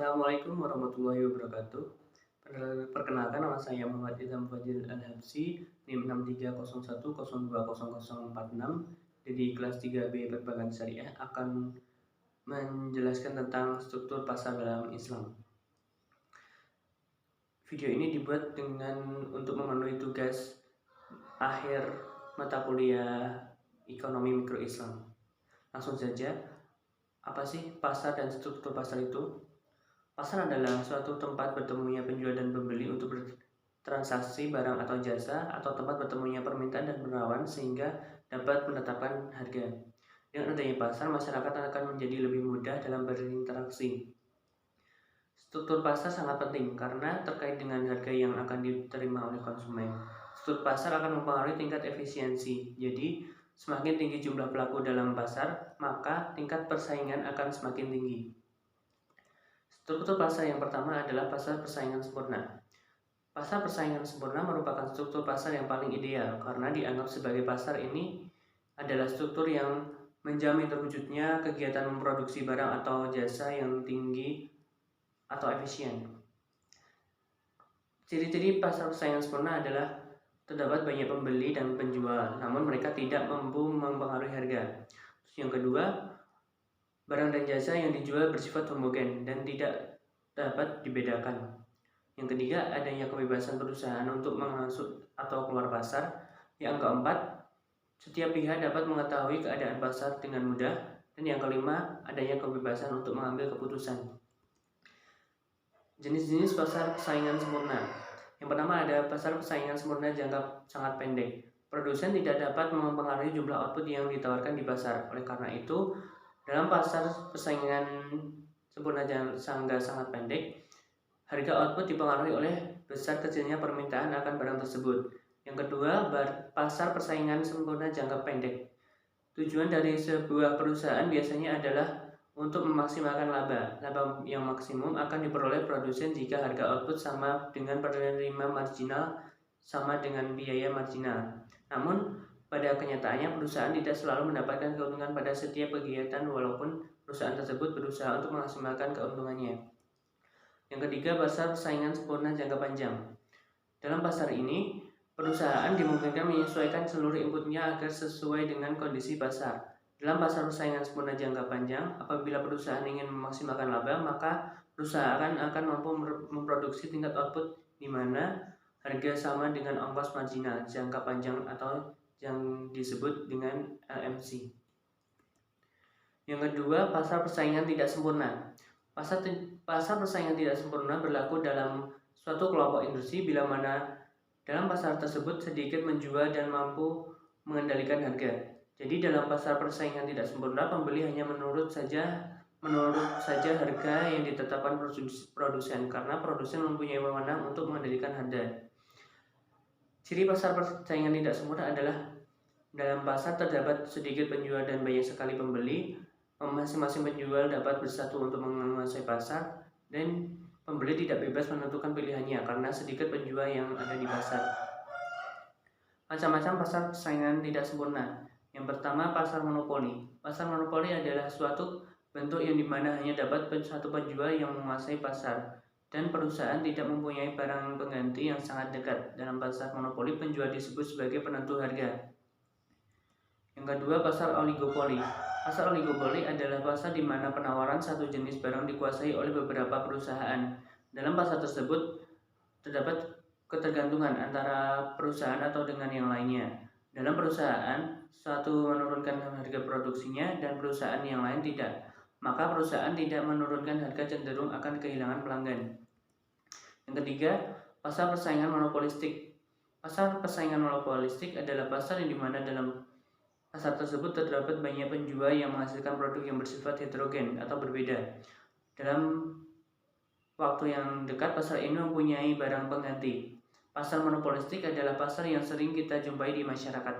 Assalamualaikum warahmatullahi wabarakatuh. Perkenalkan, nama saya Muhammad Ilham Fadil Al-Habsyi, NIM 63010200046, dari kelas 3B Perbankan Syariah, akan menjelaskan tentang struktur pasar dalam Islam. Video ini dibuat untuk memenuhi tugas akhir mata kuliah Ekonomi Mikro Islam. Langsung saja, apa sih pasar dan struktur pasar itu? Pasar adalah suatu tempat bertemunya penjual dan pembeli untuk bertransaksi barang atau jasa, atau tempat bertemunya permintaan dan penawaran sehingga dapat menetapkan harga. Dengan adanya pasar, masyarakat akan menjadi lebih mudah dalam berinteraksi. Struktur pasar sangat penting karena terkait dengan harga yang akan diterima oleh konsumen. Struktur pasar akan mempengaruhi tingkat efisiensi. Jadi, semakin tinggi jumlah pelaku dalam pasar, maka tingkat persaingan akan semakin tinggi. Struktur pasar yang pertama adalah pasar persaingan sempurna. Pasar persaingan sempurna merupakan struktur pasar yang paling ideal karena dianggap sebagai pasar ini adalah struktur yang menjamin terwujudnya kegiatan memproduksi barang atau jasa yang tinggi atau efisien. Ciri-ciri pasar persaingan sempurna adalah terdapat banyak pembeli dan penjual, namun mereka tidak mampu mempengaruhi harga. Terus yang kedua, barang dan jasa yang dijual bersifat homogen dan tidak dapat dibedakan. Yang ketiga, adanya kebebasan perusahaan untuk masuk atau keluar pasar. Yang keempat, setiap pihak dapat mengetahui keadaan pasar dengan mudah. Dan yang kelima, adanya kebebasan untuk mengambil keputusan. Jenis-jenis pasar persaingan sempurna. Yang pertama ada pasar persaingan sempurna jangka sangat pendek. Produsen tidak dapat mempengaruhi jumlah output yang ditawarkan di pasar. Oleh karena itu, dalam pasar persaingan sempurna jangka sangat pendek, harga output dipengaruhi oleh besar kecilnya permintaan akan barang tersebut. Yang kedua, pasar persaingan sempurna jangka pendek. Tujuan dari sebuah perusahaan biasanya adalah untuk memaksimalkan laba. Laba yang maksimum akan diperoleh produsen jika harga output sama dengan penerima marginal sama dengan biaya marginal. Namun, pada kenyataannya perusahaan tidak selalu mendapatkan keuntungan pada setiap kegiatan walaupun perusahaan tersebut berusaha untuk memaksimalkan keuntungannya. Yang ketiga, pasar persaingan sempurna jangka panjang. Dalam pasar ini, perusahaan dimungkinkan menyesuaikan seluruh inputnya agar sesuai dengan kondisi pasar. Dalam pasar persaingan sempurna jangka panjang, apabila perusahaan ingin memaksimalkan laba, maka perusahaan akan mampu memproduksi tingkat output di mana harga sama dengan ongkos marginal jangka panjang atau yang disebut dengan LMC. Yang kedua, pasar persaingan tidak sempurna. Pasar persaingan tidak sempurna berlaku dalam suatu kelompok industri bila mana dalam pasar tersebut sedikit menjual dan mampu mengendalikan harga. Jadi dalam pasar persaingan tidak sempurna, pembeli hanya menurut saja harga yang ditetapkan produsen karena produsen mempunyai wewenang untuk mengendalikan harga. Ciri pasar persaingan tidak sempurna adalah dalam pasar terdapat sedikit penjual dan banyak sekali pembeli. Masing-masing penjual dapat bersatu untuk menguasai pasar dan pembeli tidak bebas menentukan pilihannya karena sedikit penjual yang ada di pasar. Macam-macam pasar persaingan tidak sempurna. Yang pertama, pasar monopoli. Pasar monopoli adalah suatu bentuk yang dimana hanya dapat satu penjual yang menguasai pasar dan perusahaan tidak mempunyai barang pengganti yang sangat dekat. Dalam pasar monopoli, penjual disebut sebagai penentu harga. Yang kedua, pasar oligopoli. Pasar oligopoli adalah pasar di mana penawaran satu jenis barang dikuasai oleh beberapa perusahaan. Dalam pasar tersebut terdapat ketergantungan antara perusahaan atau dengan yang lainnya. Dalam perusahaan, satu menurunkan harga produksinya dan perusahaan yang lain tidak. Maka perusahaan tidak menurunkan harga cenderung akan kehilangan pelanggan. Yang ketiga, pasar persaingan monopolistik. Pasar persaingan monopolistik adalah pasar yang dimana dalam pasar tersebut terdapat banyak penjual yang menghasilkan produk yang bersifat heterogen atau berbeda. Dalam waktu yang dekat, pasar ini mempunyai barang pengganti. Pasar monopolistik adalah pasar yang sering kita jumpai di masyarakat.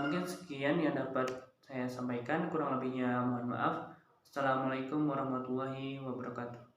Mungkin sekian yang dapat saya sampaikan, kurang lebihnya mohon maaf. Assalamualaikum warahmatullahi wabarakatuh.